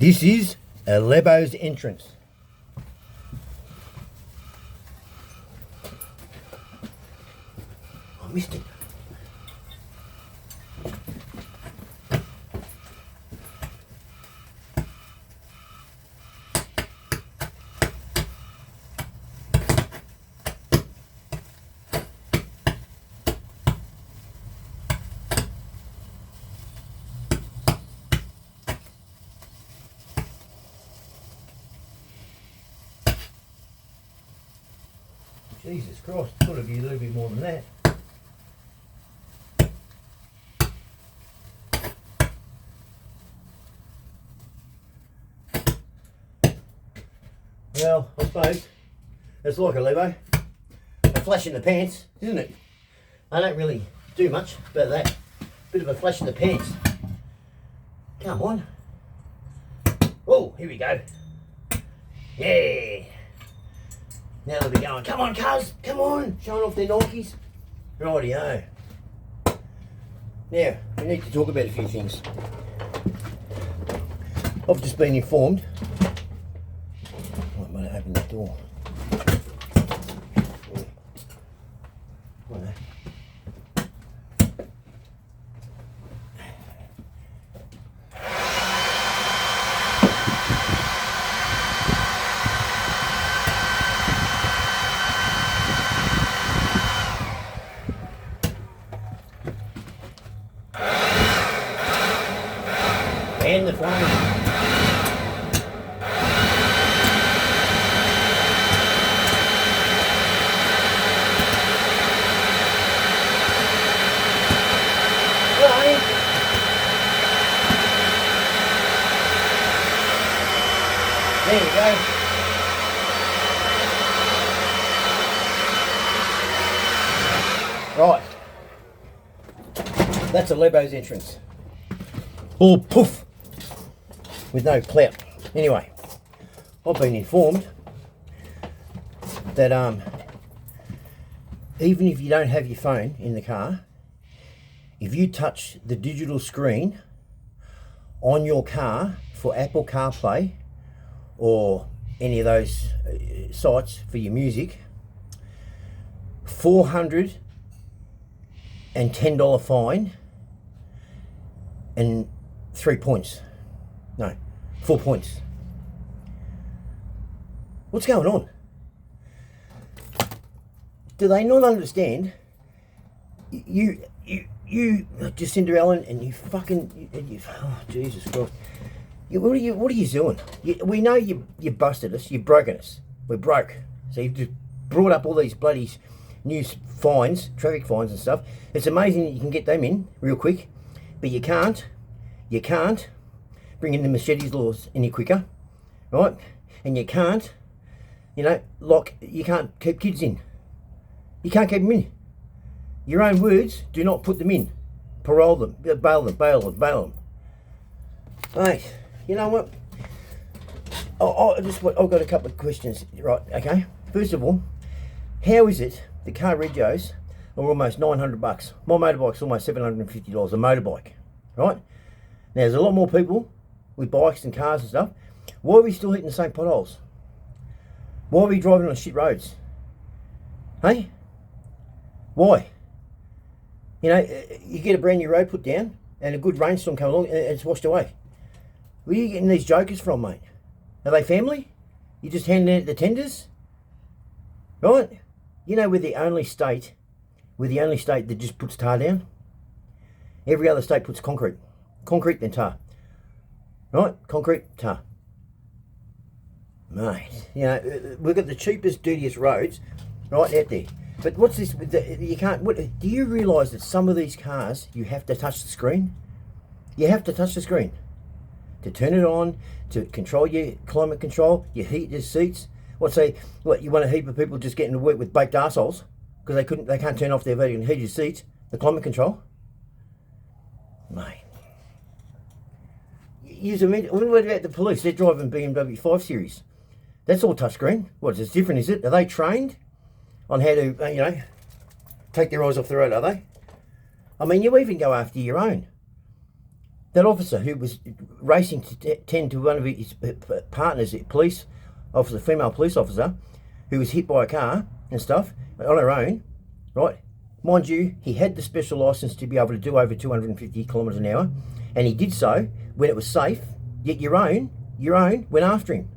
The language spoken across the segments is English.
This is a Lebo's entrance. I missed it. Jesus Christ, it's got to be a little bit more than that. Well, I suppose it's like a Lebo. A flash in the pants, isn't it? I don't really do much about that. Bit of a flash in the pants. Come on. Oh, here we go. Yeah. Now they'll be going, come on, cuz, come on, showing off their Nikes. Rightio. Now, we need to talk about a few things. I've just been informed. I might open that door. And the flame. There you go. Right. That's a Lebo's entrance. All poof. With no clout. Anyway, I've been informed that even if you don't have your phone in the car, if you touch the digital screen on your car for Apple CarPlay or any of those sites for your music, $410 fine and 3 points. No, 4 points. What's going on? Do they not understand? You Jacinda Allen, and you fucking, oh Jesus Christ! What are you doing? We know you busted us. You've broken us. We're broke. So you've just brought up all these bloody new fines, traffic fines and stuff. It's amazing that you can get them in real quick, but you can't. You can't bring in the machetes laws any quicker, right? And you can't, you can't keep kids in. You can't keep them in. Your own words, do not put them in. Parole them, bail them. Mate, you know what? I've got a couple of questions, right, okay? First of all, how is it the car regos are almost $900? My motorbike's almost $750 a motorbike, right? Now, there's a lot more people with bikes and cars and stuff. Why are we still hitting the same potholes? Why are we driving on shit roads? Hey? Why? You get a brand new road put down and a good rainstorm come along and it's washed away. Where are you getting these jokers from, mate? Are they family? You just handing out the tenders? Right? We're the only state that just puts tar down. Every other state puts concrete. Concrete then tar. Right? Concrete, tar. Mate, we've got the cheapest, dirtiest roads right out there. But what's this? You can't. Do you realise that some of these cars you have to touch the screen? You have to touch the screen to turn it on, to control your climate control, your heat, your seats. You want a heap of people just getting to work with baked arseholes because they can't turn off their heated seats, the climate control, mate. What about the police? They're driving BMW 5 Series. That's all touchscreen. It's different, is it? Are they trained on how to, take their eyes off the road, are they? I mean, you even go after your own. That officer who was racing to tend to one of his partners, police officer, female police officer, who was hit by a car and stuff on her own, right? Mind you, he had the special license to be able to do over 250 kilometres an hour, and he did so when it was safe. Yet your own went after him.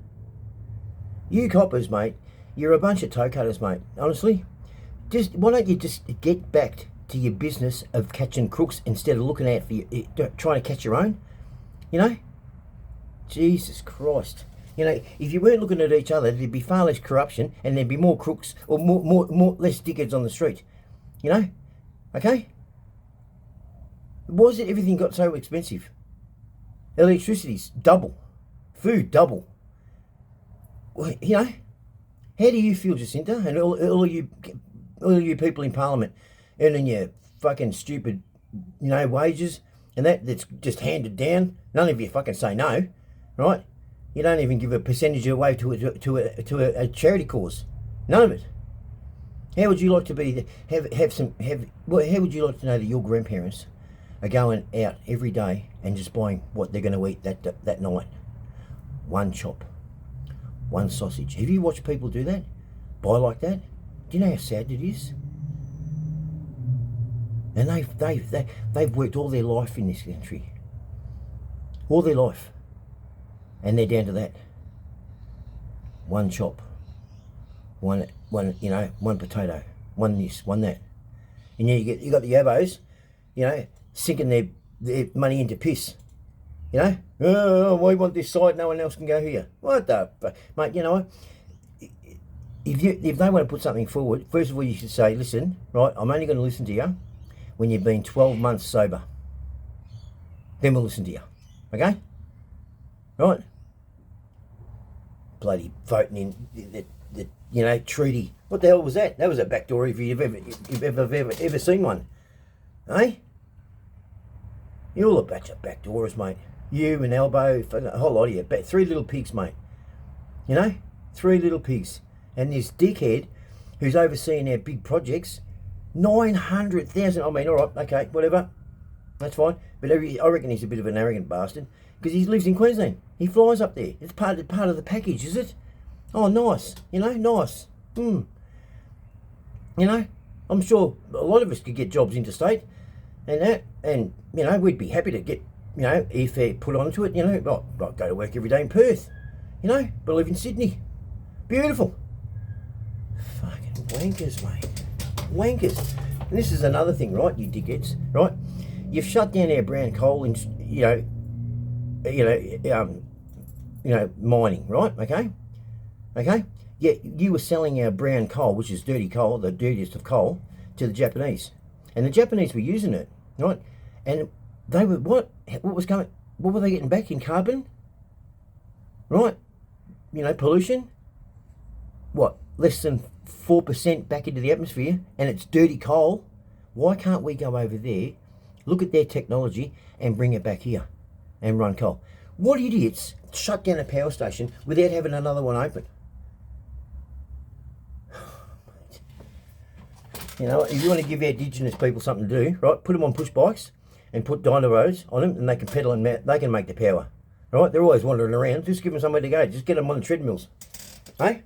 You coppers, mate, you're a bunch of toe cutters, mate. Honestly, why don't you just get back to your business of catching crooks instead of looking out for you, trying to catch your own? You know, Jesus Christ. You know, if you weren't looking at each other, there'd be far less corruption, and there'd be more crooks or less dickheads on the street. You know, okay? Why is it everything got so expensive? Electricity's double, food double. You know, how do you feel, Jacinta, and all of you people in Parliament earning your fucking stupid, you know, wages and that's just handed down? None of you fucking say no, right? You don't even give a percentage away to a charity cause. None of it. How would you like to be? How would you like to know that your grandparents are going out every day and just buying what they're going to eat that night? One chop, one sausage. Have you watched people do that? Buy like that? Do you know how sad it is? And they've worked all their life in this country, all their life, and they're down to that. One chop, one you know, one potato, one this, one that, and you got the yabos, you know, sinking their money into piss. You know, oh, we want this side, no one else can go here. What the mate? You know what? If they want to put something forward, first of all, you should say, listen, right, I'm only going to listen to you when you've been 12 months sober. Then we'll listen to you. Okay? Right? Bloody voting in the you know, treaty. What the hell was that? That was a backdoor if you've ever seen one. Eh? You're all a bunch of backdoors, mate. You and Elbow, a whole lot of you. 3 little pigs, mate. You know? 3 little pigs. And this dickhead who's overseeing our big projects, 900,000. I mean, all right, okay, whatever. That's fine. But I reckon he's a bit of an arrogant bastard because he lives in Queensland. He flies up there. It's part of the package, is it? Oh, nice. You know, nice. You know, I'm sure a lot of us could get jobs interstate and that. And, you know, we'd be happy to get, you know, airfare put onto it, you know. Not go to work every day in Perth, you know, but live in Sydney. Beautiful. Fucking wankers, mate. Wankers. And this is another thing, right, you dickheads, right? You've shut down our brown coal and, you know, mining, right? Okay? Yet you were selling our brown coal, which is dirty coal, the dirtiest of coal, to the Japanese. And the Japanese were using it, right? And they were, what were they getting back in carbon? Right? You know, pollution? What, less than 4% back into the atmosphere, and it's dirty coal? Why can't we go over there, look at their technology, and bring it back here and run coal? What idiots shut down a power station without having another one open? You know, if you want to give our Indigenous people something to do, right, put them on push bikes and put dynamos on them, and they can pedal and they can make the power. Right? They're always wandering around. Just give them somewhere to go. Just get them on the treadmills. Hey?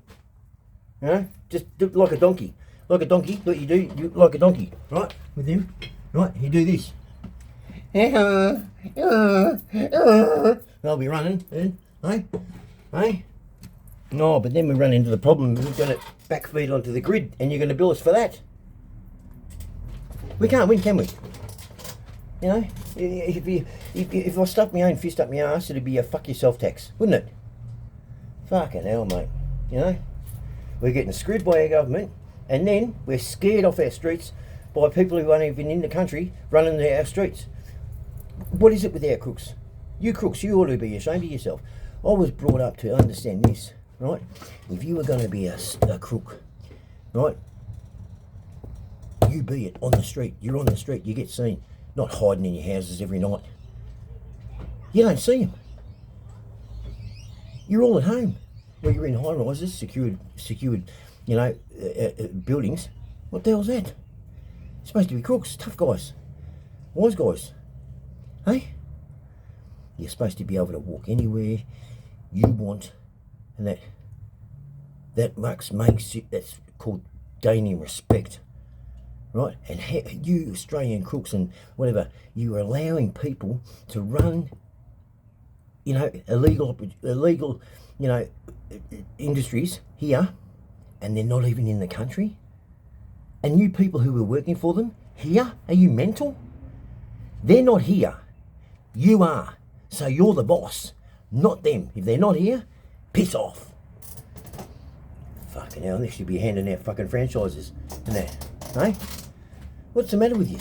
You know, just do like a donkey. Like a donkey, what you do, you like a donkey, right? With him, right? You do this. They'll be running, hey? No, but then we run into the problem. We're going to backfeed onto the grid, and you're going to bill us for that. We can't win, can we? You know, if I stuck my own fist up my ass, it'd be a fuck yourself tax, wouldn't it? Fucking hell, mate. You know, we're getting screwed by our government, and then we're scared off our streets by people who aren't even in the country running our streets. What is it with our crooks? You crooks, you ought to be ashamed of yourself. I was brought up to understand this, right? If you were going to be a crook, right, you be it on the street. You're on the street, you get seen. Not hiding in your houses every night. You don't see them. You're all at home. Well, you're in high rises, secured, you know, buildings. What the hell's that? It's supposed to be crooks, tough guys, wise guys. Hey? You're supposed to be able to walk anywhere you want, and that makes you, that's called gaining respect, right? And you Australian crooks and whatever, you are allowing people to run, you know, illegal, you know, industries here, and they're not even in the country. And you people who are working for them here, are you mental? They're not here. You are. So you're the boss, not them. If they're not here, piss off. Fucking hell, they should be handing out fucking franchises and that, eh? What's the matter with you?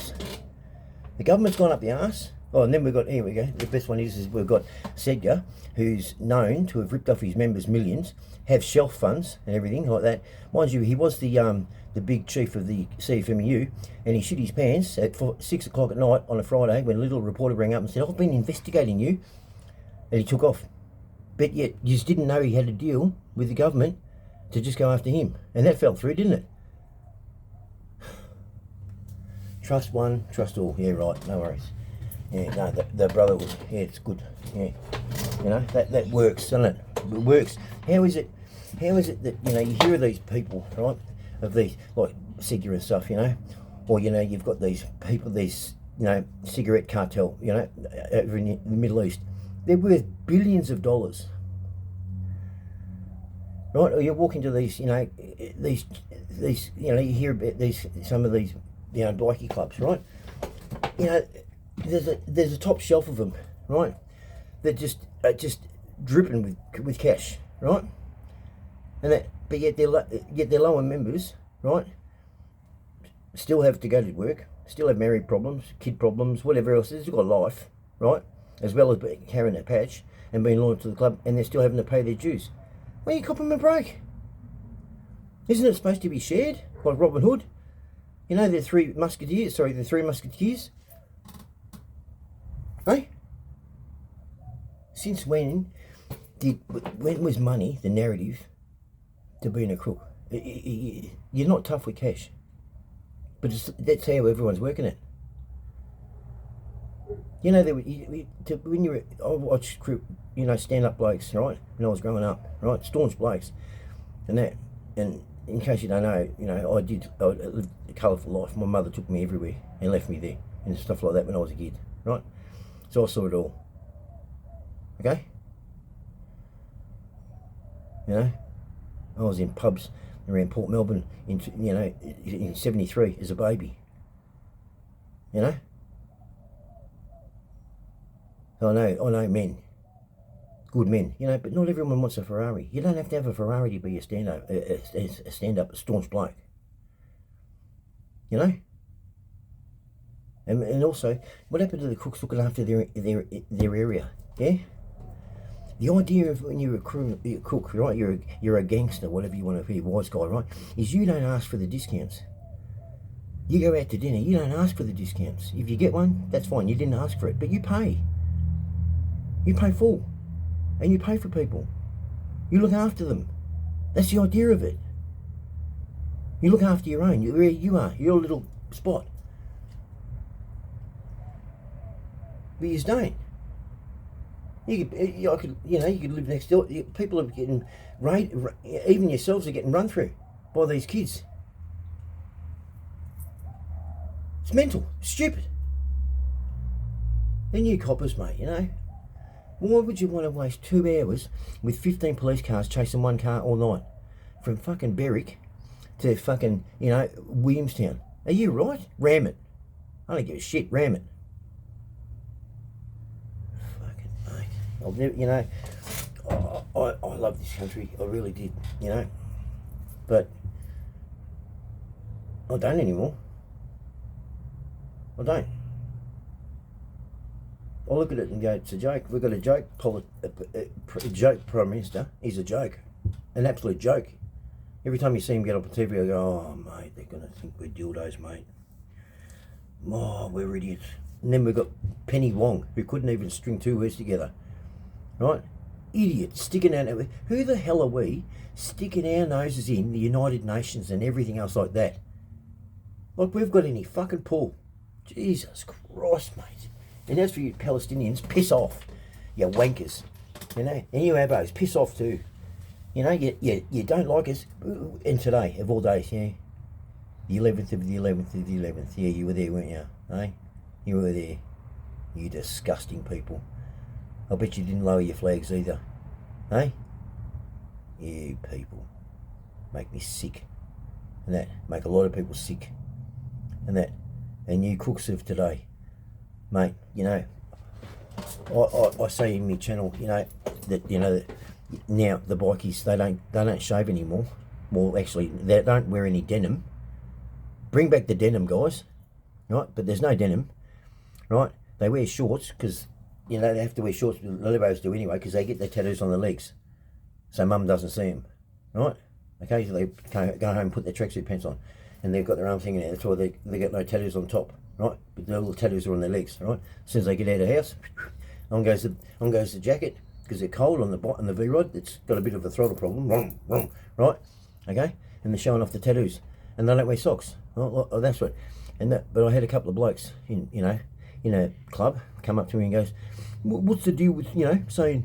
The government's gone up the arse. Oh, and then we've got, here we go, the best one is we've got Sedgwick, who's known to have ripped off his members millions, have shelf funds and everything like that. Mind you, he was the big chief of the CFMEU, and he shit his pants at 6 o'clock at night on a Friday when a little reporter rang up and said, I've been investigating you, and he took off. But yet, you just didn't know he had a deal with the government to just go after him. And that fell through, didn't it? Trust one, trust all. Yeah, right, no worries. Yeah, no, the brother was, yeah, it's good. Yeah, you know, that works, doesn't it? It works. How is it that, you know, you hear of these people, right, of these, like Sigma and stuff, you know, or, you know, you've got these people, these, you know, cigarette cartel, you know, over in the Middle East. They're worth billions of dollars, right? Or you walk into these, you know, these, you know, you hear about these, some of these, you know, bikie clubs, right? You know, there's a top shelf of them, right? They're just dripping with cash, right? And that, but yet they're lower members, right? Still have to go to work, still have married problems, kid problems, whatever else. They've got life, right? As well as carrying that patch and being loyal to the club, and they're still having to pay their dues. Well, you cop them a break. Isn't it supposed to be shared, like Robin Hood? You know, the three musketeers. Hey? Since when was money the narrative to being a crook? You're not tough with cash, but that's how everyone's working it. You know, when you were, I watched, you know, stand-up blokes, right? When I was growing up, right, staunch blokes, and that. And in case you don't know, you know, I lived a colourful life. My mother took me everywhere and left me there and stuff like that when I was a kid, right? So I saw it all. Okay? You know, I was in pubs around Port Melbourne in 73 as a baby. You know? I know men, good men, you know, but not everyone wants a Ferrari. You don't have to have a Ferrari to be a stand-up staunch bloke. You know? And also, what happened to the crooks looking after their area? Yeah? The idea of when you're a crook, right, you're a gangster, whatever you want to be, wise guy, right, is you don't ask for the discounts. You go out to dinner, you don't ask for the discounts. If you get one, that's fine, you didn't ask for it, but you pay. You pay full, and you pay for people. You look after them. That's the idea of it. You look after your own. Where you are, your little spot. But you don't. You could live next door. People are getting even yourselves are getting run through by these kids. It's mental, stupid. Then you coppers, mate, you know. Why would you want to waste 2 hours with 15 police cars chasing one car all night? From fucking Berwick to fucking, you know, Williamstown. Are you right? Ram it. I don't give a shit, ram it. Fucking mate. I've never, you know, I love this country. I really did, you know. But I don't anymore. I don't. I look at it and go, it's a joke. We've got a joke, a joke Prime Minister. He's a joke, an absolute joke. Every time you see him get up on TV, I go, oh, mate, they're going to think we're dildos, mate. Oh, we're idiots. And then we've got Penny Wong, who couldn't even string 2 words together, right? Idiot, sticking out. Who the hell are we sticking our noses in the United Nations and everything else like that? Like we've got any fucking pull. Jesus Christ, mate. And as for you Palestinians, piss off. You wankers. You know, and you abos, piss off too. You know, you don't like us. And today, of all days, yeah. The 11th of the 11th of the 11th. Yeah, you were there, weren't you? Eh? You were there. You disgusting people. I bet you didn't lower your flags either. Eh? You people. Make me sick. And that. Make a lot of people sick. And that. And you crooks of today. Mate, you know, I say in my channel, you know, that, you know, that now the bikies, they don't shave anymore. Well, actually, they don't wear any denim. Bring back the denim, guys, right? But there's no denim, right? They wear shorts because, you know, they have to wear shorts. The Lebos do anyway because they get their tattoos on their legs, so mum doesn't see them, right? Occasionally they go home and put their tracksuit pants on, and they've got their arms hanging out. That's why they get no tattoos on top, right? But the little tattoos are on their legs, right? As soon as they get out of the house, on goes the jacket because they're cold on the V-rod. It's got a bit of a throttle problem, right? Okay, and they're showing off the tattoos, and they don't wear socks. Oh, that's right. But I had a couple of blokes in a club come up to me and goes, "What's the deal with, you know, saying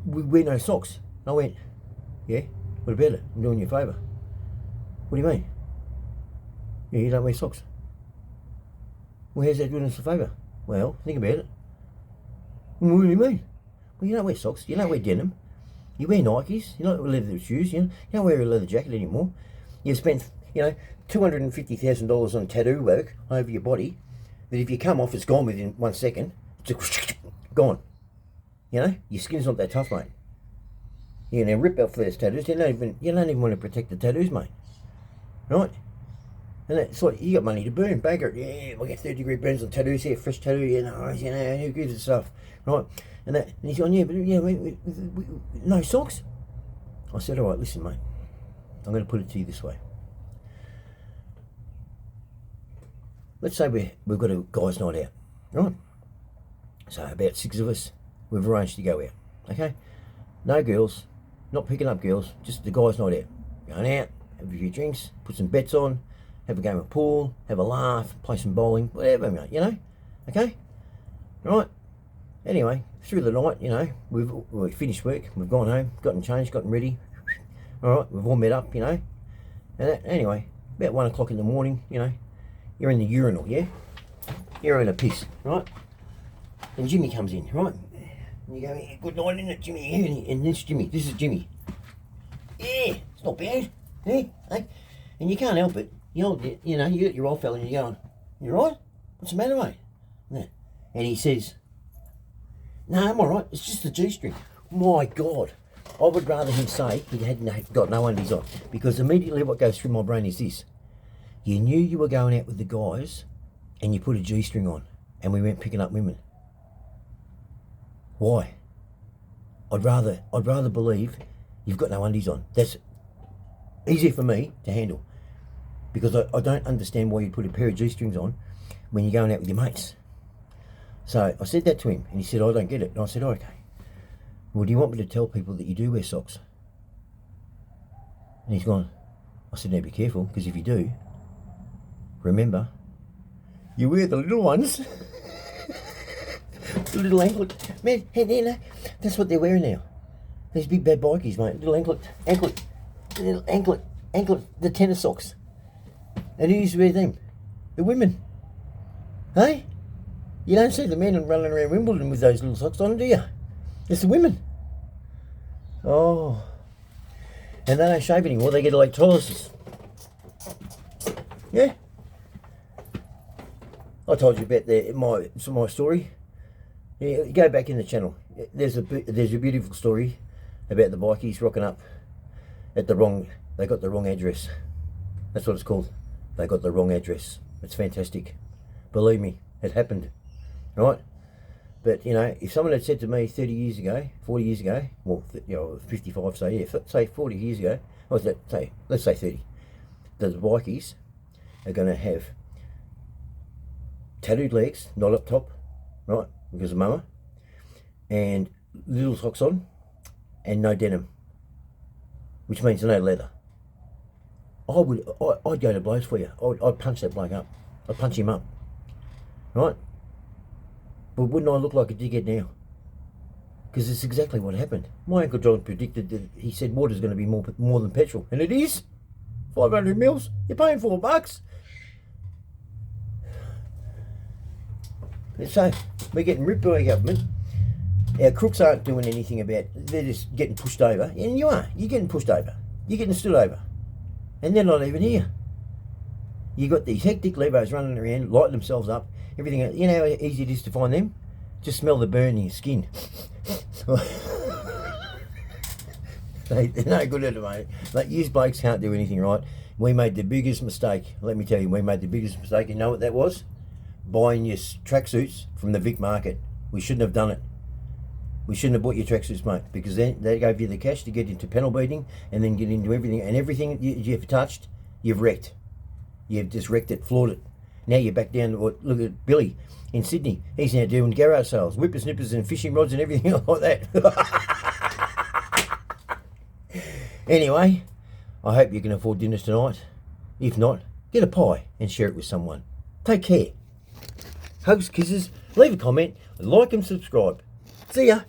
we wear no socks?" And I went, "Yeah, what about it? I'm doing you a favour." "What do you mean?" "Yeah, you don't wear socks." "Well, how's that doing us a favour?" "Well, think about it." "What do you mean?" "Well, you don't wear socks. You don't wear denim. You wear Nikes. You don't wear leather shoes. You don't wear a leather jacket anymore. You've spent, you know, $250,000 on tattoo work over your body. That if you come off, it's gone within 1 second. It's gone. You know, your skin's not that tough, mate. You're gonna rip out first tattoos. You don't even want to protect the tattoos, mate. Right? And it's like you got money to burn, bagger. Yeah, we get 30-degree burns on tattoos here, fresh tattoo. You know, who gives a stuff, right? And he's going, yeah, but yeah, no socks. I said, all right, listen, mate. I'm going to put it to you this way. Let's say we've got a guys' night out, right? So about 6 of us, we've arranged to go out, okay? No girls, not picking up girls, just the guys' night out. Going out, have a few drinks, put some bets on, have a game of pool, have a laugh, play some bowling, whatever, mate, you know? Okay? Right? Anyway, through the night, you know, we've finished work, we've gone home, gotten changed, gotten ready. All right, we've all met up, you know. And anyway, about 1 o'clock in the morning, you know, you're in the urinal, yeah? You're in a piss, right? And Jimmy comes in, right? And you go, good night, isn't it, Jimmy? And this is Jimmy. Yeah, it's not bad, yeah? And you can't help it. You know, you got your old fella and you're going, you right? What's the matter, mate? Yeah. And he says, no, I'm all right. It's just the G-string. My God. I would rather him say he hadn't got no undies on, because immediately what goes through my brain is this. You knew you were going out with the guys and you put a G-string on and we went picking up women. Why? I'd rather believe you've got no undies on. That's easier for me to handle, because I don't understand why you'd put a pair of G-strings on when you're going out with your mates. So I said that to him and he said, I don't get it. And I said, oh, okay. Well, do you want me to tell people that you do wear socks? And he's gone, I said, now be careful, because if you do, remember, you wear the little ones. The little anklet. Man, hey, that's what they're wearing now. These big bad bikies, mate. Little anklet, the tennis socks. And who used to wear them? The women. Hey? You don't see the men running around Wimbledon with those little socks on, do you? It's the women. Oh. And they don't shave anymore, they get electrolysis. Yeah. I told you about my story. Yeah, go back in the channel. There's a beautiful story about the bikies rocking up at they got the wrong address. That's what it's called. They got the wrong address. It's fantastic. Believe me, it happened. Right? But, you know, if someone had said to me 30 years ago, 40 years ago, well, 55, so yeah, say 40 years ago, let's say 30, that the bikies are going to have tattooed legs, not up top, right, because of mama, and little socks on, and no denim, which means no leather. I'd go to blows for you. I'd punch that bloke up. I'd punch him up, right? But wouldn't I look like a dickhead now? Because it's exactly what happened. My Uncle John predicted that, he said water's going to be more than petrol. And it is. 500 mils. You're paying $4. So, we're getting ripped by our government. Our crooks aren't doing anything about it. They're just getting pushed over. And you are. You're getting pushed over. You're getting stood over. And they're not even here. You got these hectic levos running around, lighting themselves up, everything. You know how easy it is to find them? Just smell the burn in your skin. They're no good at it, mate. Like, you blokes can't do anything right. We made the biggest mistake. Let me tell you, we made the biggest mistake. You know what that was? Buying your tracksuits from the Vic Market. We shouldn't have done it. We shouldn't have bought your tracksuits, mate, because then they gave you the cash to get into panel beating and then get into everything. And everything you've touched, you've wrecked. You've just wrecked it, floored it. Now you're back down to look at Billy in Sydney. He's now doing garage sales, whippersnippers and fishing rods and everything like that. Anyway, I hope you can afford dinners tonight. If not, get a pie and share it with someone. Take care. Hugs, kisses, leave a comment, like and subscribe. See ya.